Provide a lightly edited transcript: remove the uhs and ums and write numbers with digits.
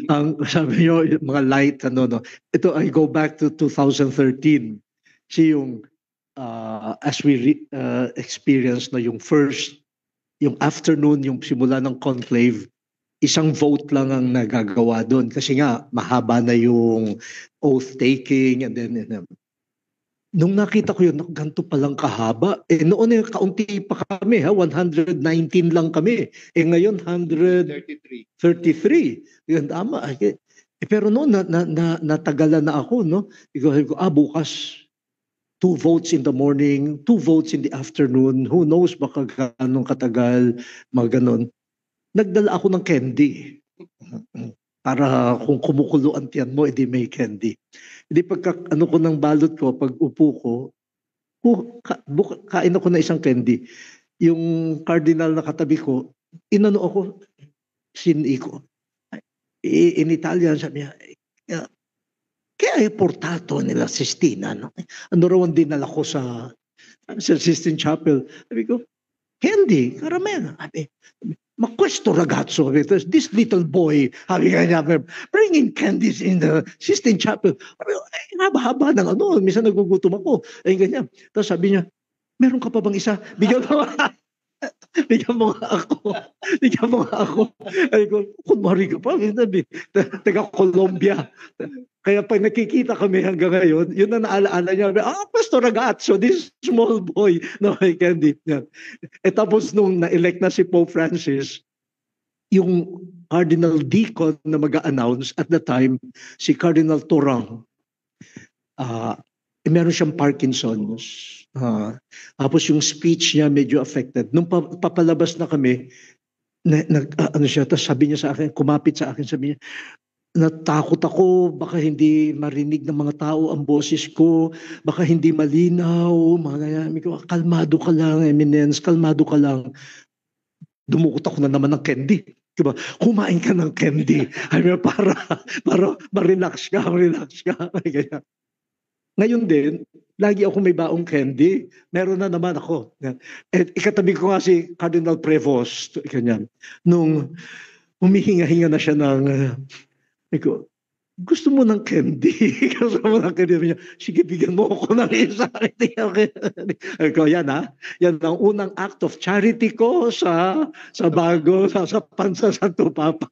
Ang sabi niyo, yung mga light, ano, no. Ito, I go back to 2013. Siya yung, as we experience na yung first, yung afternoon, yung simula ng conclave, isang vote lang ang nagagawa doon kasi nga mahaba na yung oath taking and then nung nakita ko yun, ganito palang kahaba. Noon kaunti pa kami, 119 lang kami. Ngayon, 133. Yun, tama. Pero noon, natagalan na ako, no? Sabi ko, bukas, 2 votes in the morning, 2 votes in the afternoon. Who knows, baka ganong katagal, mga ganon. Nagdala ako ng candy. Para kung kumukulo ang tiyan mo, edi may candy. Hindi pagka ano ko ng balot ko, pag upo ko, kain ako na isang candy. Yung cardinal na katabi ko, inano ako, sin'i ko. In Italian, sabi niya, kaya portato nila Sistina. No? Ano raw ang dinala ko sa Sistine Chapel. Sabi ko, candy, caramel. Sabi, ma questo ragazzo, this little boy, bringing candies in the Sistine Chapel. Haba-haba ng ano, minsan nagugutom ako. Ganyan. Tapos sabi niya, meron ka pa bang isa? Bigyan mo nga ako. Bigyan mo nga ako. Ay ko, kunwari ka pa. Taga Colombia. Kaya pag nakikita kami hanggang ngayon, yun na naalaala niya. Questo ragazzo, this small boy na may candy. Tapos nung na-elect na si Pope Francis, yung Cardinal Deacon na mag-a-announce at the time, si Cardinal Torang, meron siyang Parkinson's. Tapos yung speech niya medyo affected. Nung papalabas na kami, ano siya, tapos sabi niya sa akin, kumapit sa akin, sabi niya, natakot ako, baka hindi marinig ng mga tao ang boses ko, baka hindi malinaw, mga ganyan. Kalmado ka lang, Eminence, kalmado ka lang. Dumukot ako na naman ng candy. Diba? Kumain ka ng candy. para ma-relax ka. Ganyan. Ngayon din, lagi ako may baong candy. Meron na naman ako. Ikatabi ko nga si Cardinal Prevost. Ganyan. Nung humihinga-hinga na siya ng ko, gusto mo ng candy? Gusto mo ng candy? Sige, bigyan mo ako ng isa. Ko, yan Yan ang unang act of charity ko sa Santo Papa.